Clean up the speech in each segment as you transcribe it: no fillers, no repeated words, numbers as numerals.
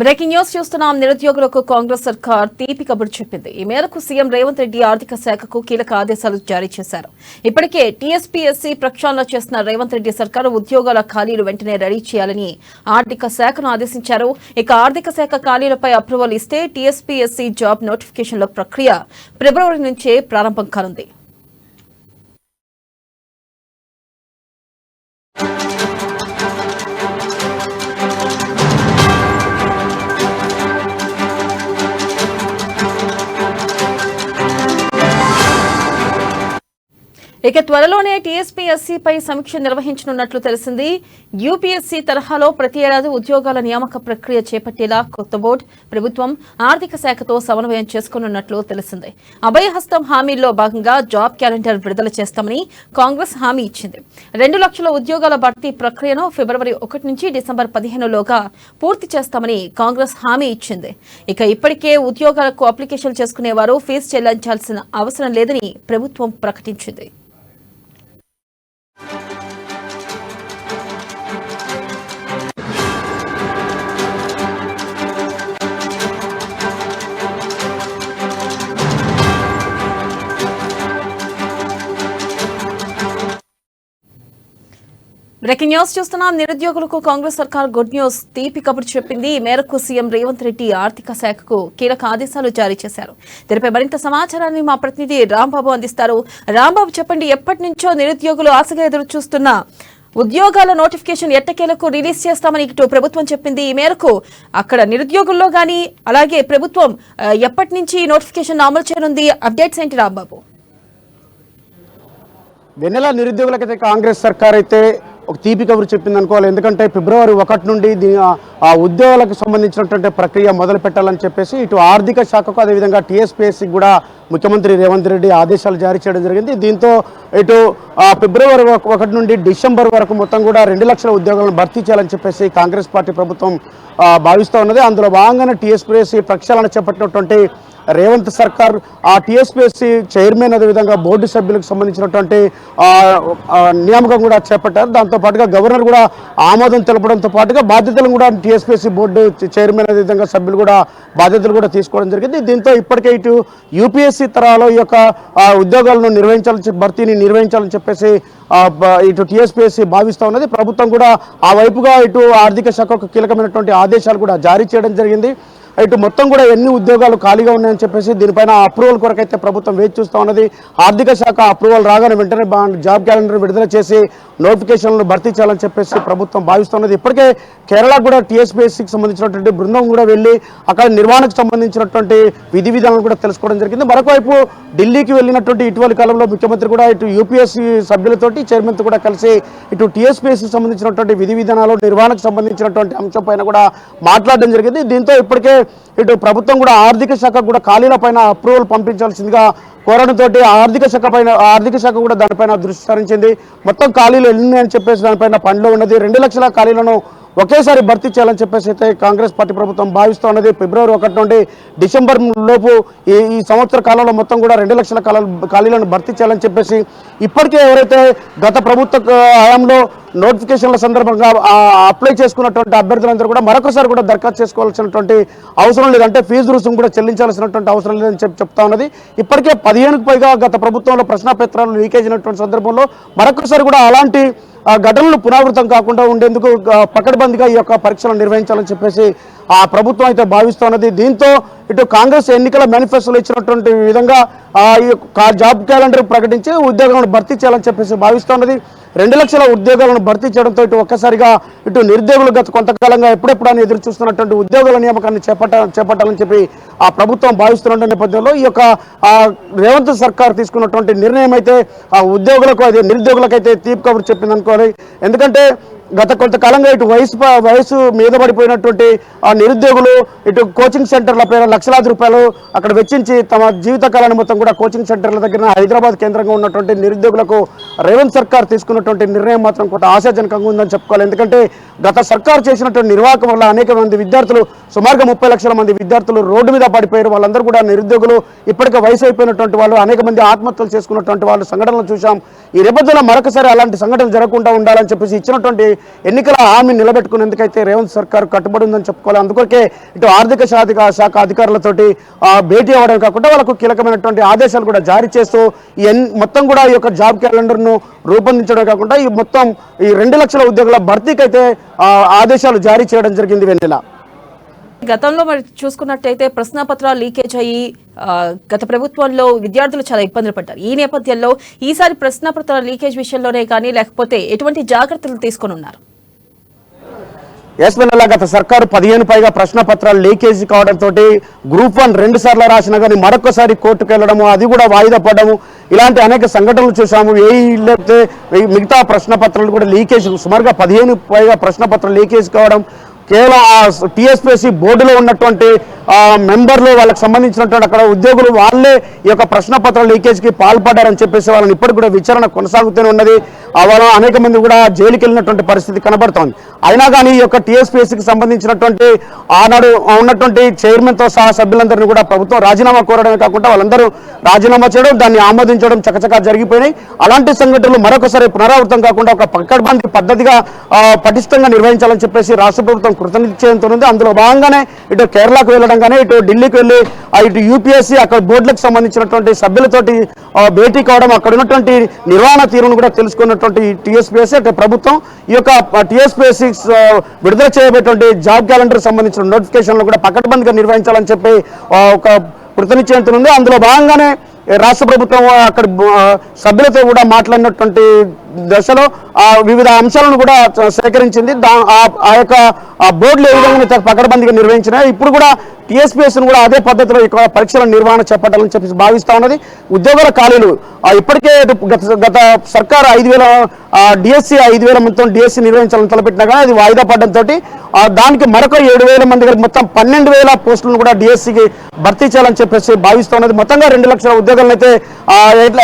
Breaking news చూస్తున్నాం. నిరుద్యోగులకు కాంగ్రెస్ సర్కార్ తీపి కబురు చెప్పింది. ఈ మేరకు సీఎం రేవంత్ రెడ్డి ఆర్థిక శాఖకు కీలక ఆదేశాలు జారీ చేశారు. ఇప్పటికే టీఎస్పీఎస్సీ ప్రక్షాళన చేసిన రేవంత్ రెడ్డి సర్కార్ ఉద్యోగాల ఖాళీలు వెంటనే రెడీ చేయాలని ఆర్థిక శాఖను ఆదేశించారు. ఇక ఆర్థిక శాఖ ఖాళీలపై అప్రూవల్ ఇస్తే టీఎస్పీఎస్సీ జాబ్ నోటిఫికేషన్ల ప్రక్రియ ఫిబ్రవరి నుంచే ప్రారంభం కానుంది. ఇక త్వరలోనే టీఎస్పీఎస్సీపై సమీక్ష నిర్వహించనున్నట్లు తెలిసింది. యూపీఎస్సీ తరహాలో ప్రతి ఏడాది ఉద్యోగాల నియామక ప్రక్రియ చేపట్టేలా కొత్త బోర్డు ప్రభుత్వం ఆర్థిక శాఖతో సమన్వయం చేసుకోనున్నట్లు తెలిసింది. అభయహస్తం హామీల్లో భాగంగా జాబ్ క్యాలెండర్ విడుదల చేస్తామని కాంగ్రెస్ హామీ ఇచ్చింది. 2 లక్షల ఉద్యోగాల భర్తీ ప్రక్రియను ఫిబ్రవరి 1 నుంచి డిసెంబర్ 15లోగా పూర్తి చేస్తామని కాంగ్రెస్ హామీ ఇచ్చింది. ఇక ఇప్పటికే ఉద్యోగాలకు అప్లికేషన్లు చేసుకునేవారు ఫీజు చెల్లించాల్సిన అవసరం లేదని ప్రభుత్వం ప్రకటించింది. బ్రేకింగ్ న్యూస్ చూస్తున్నాం. నిరుద్యోగులకు కాంగ్రెస్ సర్కార్ గుడ్ న్యూస్ తీపి కబురు చెప్పింది. ఈ మేరకు సీఎం రేవంత్ రెడ్డి ఆర్థిక శాఖకు కీలక ఆదేశాలు జారీ చేశారు. దీనిపై మరింత సమాచారాన్ని మా ప్రతినిధి రాంబాబు అందిస్తారు. రాంబాబు, చెప్పండి, ఎప్పటి నుంచో నిరుద్యోగులు ఆశగా ఎదురు చూస్తున్న ఉద్యోగాల నోటిఫికేషన్ ఎట్టకేలకు రిలీజ్ చేస్తామని ఇటు ప్రభుత్వం చెప్పింది. ఈ మేరకు అక్కడ నిరుద్యోగుల్లో గానీ అలాగే ప్రభుత్వం ఎప్పటి నుంచి నోటిఫికేషన్ అమలు చేయనుంది? అప్డేట్స్ ఏంటి రాంబాబు? వెన్నెల నిరుద్యోగులకైతే కాంగ్రెస్ సర్కార్ అయితే ఒక తీపి కబురు చెప్పింది అనుకోవాలి. ఎందుకంటే ఫిబ్రవరి 1 నుండి ఆ ఉద్యోగాలకు సంబంధించినటువంటి ప్రక్రియ మొదలు పెట్టాలని చెప్పేసి ఇటు ఆర్థిక శాఖకు అదేవిధంగా టీఎస్పీఎస్సీకి కూడా ముఖ్యమంత్రి రేవంత్ రెడ్డి ఆదేశాలు జారీ చేయడం జరిగింది. దీంతో ఇటు ఫిబ్రవరి 1 నుండి డిసెంబర్ వరకు మొత్తం కూడా 2 లక్షల ఉద్యోగాలను భర్తీ చేయాలని చెప్పేసి కాంగ్రెస్ పార్టీ ప్రభుత్వం భావిస్తూ ఉన్నది. అందులో భాగంగానే టీఎస్పీఎస్సీ ప్రక్షాళన చేపట్టినటువంటి రేవంత్ సర్కార్ ఆ టీఎస్పీఎస్సీ చైర్మన్ అదేవిధంగా బోర్డు సభ్యులకు సంబంధించినటువంటి నియామకం కూడా చేపట్టారు. దాంతోపాటుగా గవర్నర్ కూడా ఆమోదం తెలపడంతో పాటుగా బాధ్యతలను కూడా టీఎస్పీఎస్సీ బోర్డు చైర్మన్ అదేవిధంగా సభ్యులు కూడా బాధ్యతలు కూడా తీసుకోవడం జరిగింది. దీంతో ఇప్పటికే ఇటు యూపీఎస్సీ తరహాలో ఈ యొక్క ఉద్యోగాలను భర్తీని నిర్వహించాలని చెప్పేసి ఇటు టీఎస్పీఎస్సీ భావిస్తూ ఉన్నది. ప్రభుత్వం కూడా ఆ వైపుగా ఇటు ఆర్థిక శాఖకు కీలకమైనటువంటి ఆదేశాలు కూడా జారీ చేయడం జరిగింది. ఇటు మొత్తం కూడా ఎన్ని ఉద్యోగాలు ఖాళీగా ఉన్నాయని చెప్పేసి దీనిపైన అప్రూవల్ కొరకైతే ప్రభుత్వం వేచి చూస్తూ ఉన్నది. ఆర్థిక శాఖ అప్రూవల్ రాగానే వెంటనే జాబ్ క్యాలెండర్ విడుదల చేసి నోటిఫికేషన్లను భర్తీ చేయాలని చెప్పేసి ప్రభుత్వం భావిస్తున్నది. ఇప్పటికే కేరళ కూడా టీఎస్పీఎస్సీకి సంబంధించినటువంటి బృందం కూడా వెళ్ళి అక్కడ నిర్వహణకు సంబంధించినటువంటి విధి విధానాలు కూడా తెలుసుకోవడం జరిగింది. మరొకవైపు ఢిల్లీకి వెళ్ళినటువంటి ఇటీవలి కాలంలో ముఖ్యమంత్రి కూడా ఇటు యూపీఎస్సీ సభ్యులతోటి చైర్మన్తో కూడా కలిసి ఇటు టీఎస్పీఎస్సీకి సంబంధించినటువంటి విధి విధానాలు నిర్వహణకు సంబంధించినటువంటి అంశం పైన కూడా మాట్లాడడం జరిగింది. దీంతో ఇప్పటికే ఇటు ప్రభుత్వం కూడా ఆర్థిక శాఖ కూడా ఖాళీల పైన అప్రూవల్ పంపించాల్సిందిగా కోరడంతో ఆర్థిక శాఖ కూడా దానిపైన దృష్టి సారించింది. మొత్తం ఖాళీలు ఎన్ని అని చెప్పేసి దానిపైన పనిలో ఉన్నది. 2 లక్షల ఖాళీలను ఒకేసారి భర్తీ చేయాలని చెప్పేసి అయితే కాంగ్రెస్ పార్టీ ప్రభుత్వం భావిస్తూ ఉన్నది. ఫిబ్రవరి 1 నుండి డిసెంబర్ లోపు ఈ సంవత్సర కాలంలో మొత్తం కూడా 2 లక్షల ఖాళీలను భర్తీ చేయాలని చెప్పేసి ఇప్పటికే ఎవరైతే గత ప్రభుత్వ హయాంలో నోటిఫికేషన్ల సందర్భంగా అప్లై చేసుకున్నటువంటి అభ్యర్థులందరూ కూడా మరొకసారి కూడా దరఖాస్తు చేసుకోవాల్సినటువంటి అవసరం లేదంటే ఫీజు రుసుము కూడా చెల్లించాల్సినటువంటి అవసరం లేదని చెప్తా ఉన్నది. ఇప్పటికే 15కు పైగా గత ప్రభుత్వంలో ప్రశ్నాపత్రాలు లీకేజ్ అయినటువంటి సందర్భంలో మరొకసారి కూడా అలాంటి ఘటనలు పునరావృతం కాకుండా ఉండేందుకు పకడ్బందీగా ఈ యొక్క పరీక్షలు నిర్వహించాలని చెప్పేసి ఆ ప్రభుత్వం అయితే భావిస్తున్నది. దీంతో ఇటు కాంగ్రెస్ ఎన్నికల మేనిఫెస్టోలో ఇచ్చినటువంటి విధంగా ఈ జాబ్ క్యాలెండర్ ప్రకటించి ఉద్యోగాలను భర్తీ చేయాలని చెప్పేసి భావిస్తున్నది. 2 లక్షల ఉద్యోగాలను భర్తీ చేయడంతో ఇటు ఒక్కసారిగా ఇటు నిరుద్యోగులు గత కొంతకాలంగా ఎప్పుడెప్పుడని ఎదురు చూస్తున్నటువంటి ఉద్యోగాల నియామకాన్ని చేపట్టాలని చెప్పి ఆ ప్రభుత్వం భావిస్తున్న నేపథ్యంలో ఈ యొక్క రేవంత్ సర్కార్ తీసుకున్నటువంటి నిర్ణయం అయితే ఆ ఉద్యోగులకు అదే నిరుద్యోగులకైతే తీపి కబురు చెప్పింది అనుకోవాలి. ఎందుకంటే గత కొంతకాలంగా ఇటు వయసు మీద పడిపోయినటువంటి ఆ నిరుద్యోగులు ఇటు కోచింగ్ సెంటర్ల పేరు లక్షలాది రూపాయలు అక్కడ వెచ్చించి తమ జీవితకాలాన్ని మొత్తం కూడా కోచింగ్ సెంటర్ల దగ్గర హైదరాబాద్ కేంద్రంగా ఉన్నటువంటి నిరుద్యోగులకు రేవంత్ సర్కార్ తీసుకున్నటువంటి నిర్ణయం మాత్రం కొంత ఆశాజనకంగా ఉందని చెప్పుకోవాలి. ఎందుకంటే గత సర్కారు చేసినటువంటి నిర్వాహకం వల్ల అనేక మంది విద్యార్థులు సుమారుగా 30 లక్షల మంది విద్యార్థులు రోడ్డు మీద పడిపోయారు. వాళ్ళందరూ కూడా నిరుద్యోగులు, ఇప్పటికే వయసు అయిపోయినటువంటి వాళ్ళు, అనేక మంది ఆత్మహత్యలు చేసుకున్నటువంటి వాళ్ళు సంఘటనలు చూసాం. ఈ నేపథ్యంలో మరొకసారి అలాంటి సంఘటనలు జరగకుండా ఉండాలని చెప్పేసి ఇచ్చినటువంటి ఎన్నికల హామీ నిలబెట్టుకునేందుకైతే రేవంత్ సర్కార్ కట్టుబడి ఉందని చెప్పుకోవాలి. అందుకొరకే ఇటు ఆర్థిక శాఖ అధికారులతోటి భేటీ అవ్వడం కాకుండా వాళ్ళకు కీలకమైనటువంటి ఆదేశాలు కూడా జారీ చేస్తూ మొత్తం కూడా ఈ యొక్క జాబ్ క్యాలెండర్ను రూపొందించడం కాకుండా ఈ మొత్తం ఈ 2 లక్షల ఉద్యోగుల భర్తీకి అయితే ఆదేశాలు జారీ చేయడం జరిగింది. వెన్నెల, గతంలో మరి చూసుకున్నట్టయితే ప్రశ్నాపత్రాలు లీకేజ్ అయ్యి గత ప్రభుత్వంలో విద్యార్థులు చాలా ఇబ్బందులు పడ్డారు. ఈ నేపథ్యంలో ఈసారి ప్రశ్నాపత్రాల లీకేజ్ విషయంలోనే కానీ లేకపోతే ఎటువంటి జాగ్రత్తలు తీసుకొని ఉన్నారు? వెన్నెల, గత సర్కారు 15 పైగా ప్రశ్న పత్రాలు లీకేజీ కావడంతో గ్రూప్ 1 2 సార్లు రాసినా కానీ మరొకసారి కోర్టుకు వెళ్ళడము, అది కూడా వాయిదా పడము, ఇలాంటి అనేక సంఘటనలు చూసాము. లేకపోతే మిగతా ప్రశ్న పత్రాలు కూడా లీకేజ్, సుమారుగా 15 పైగా ప్రశ్న పత్రాలు లీకేజ్ కావడం, కేవలం టీఎస్పీఎస్సీ బోర్డులో ఉన్నటువంటి మెంబర్లు, వాళ్ళకి సంబంధించినటువంటి అక్కడ ఉద్యోగులు వాళ్ళే ఈ యొక్క ప్రశ్న పత్రాల లీకేజ్కి పాల్పడ్డారని చెప్పేసి వాళ్ళని ఇప్పటికి కూడా విచారణ కొనసాగుతూనే ఉన్నది. వాళ్ళ అనేక మంది కూడా జైలుకి వెళ్ళినటువంటి పరిస్థితి కనబడుతోంది. అయినా కానీ ఈ యొక్క టీఎస్పీఎస్సీకి సంబంధించినటువంటి ఆనాడు ఉన్నటువంటి చైర్మన్తో సహా సభ్యులందరినీ కూడా ప్రభుత్వం రాజీనామా కోరడమే కాకుండా వాళ్ళందరూ రాజీనామా చేయడం, దాన్ని ఆమోదించడం చకచకా జరిగిపోయినాయి. అలాంటి సంఘటనలు మరొకసారి పునరావృతం కాకుండా ఒక పకడ్బందీ పద్ధతిగా పటిష్టంగా నిర్వహించాలని చెప్పేసి రాష్ట్ర ప్రభుత్వం కృతనిశ్చయంతో ఉంది. అందులో భాగంగానే ఇటు కేరళకు వెళ్ళడం కానీ, ఇటు ఢిల్లీకి వెళ్ళి ఇటు యూపీఎస్సీ అక్కడ బోర్డులకు సంబంధించినటువంటి సభ్యులతోటి భేటీ కావడం, అక్కడ ఉన్నటువంటి నిర్వహణ తీరును కూడా తెలుసుకున్నటువంటి టీఎస్పీఎస్సీ అంటే ప్రభుత్వం ఈ యొక్క టీఎస్పీఎస్సీ విడుదల చేయబోయేటువంటి జాబ్ క్యాలెండర్ సంబంధించిన నోటిఫికేషన్లు కూడా పకడ్బందీగా నిర్వహించాలని చెప్పి ఒక కృతనిశ్చయంతో ఉంది. అందులో భాగంగానే రాష్ట్ర ప్రభుత్వం అక్కడ సభ్యులతో కూడా మాట్లాడినటువంటి దశలో వివిధ అంశాలను కూడా సేకరించింది. ఆ యొక్క బోర్డులు ఏ విధంగా పకడ్బందీగా నిర్వహించినాయి, ఇప్పుడు కూడా టీఎస్పీఎస్ను కూడా అదే పద్ధతిలో ఇక్కడ పరీక్షల నిర్వహణ చేపట్టాలని చెప్పి భావిస్తా ఉన్నది. ఉద్యోగుల ఖాళీలు ఇప్పటికే గత సర్కారు 5,000 డిఎస్సీ 5,000 మొత్తం డిఎస్సీ నిర్వహించాలని తలపెట్టినా కానీ అది వాయిదా పడడంతో దానికి మరొక 7,000 మంది మొత్తం 12,000 పోస్టులను కూడా డిఎస్సీకి భర్తీ చేయాలని చెప్పేసి భావిస్తూ ఉన్నది. మొత్తంగా 2 లక్షల ఉద్యోగులను అయితే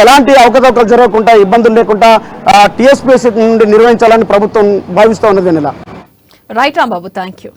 ఎలాంటి అవకతవకలు జరగకుండా, ఇబ్బందులు లేకుండా టీఎస్పీఎస్సీ నుండి నిర్వహించాలని ప్రభుత్వం భావిస్తూ ఉన్నది. Right Rambabu, thank you.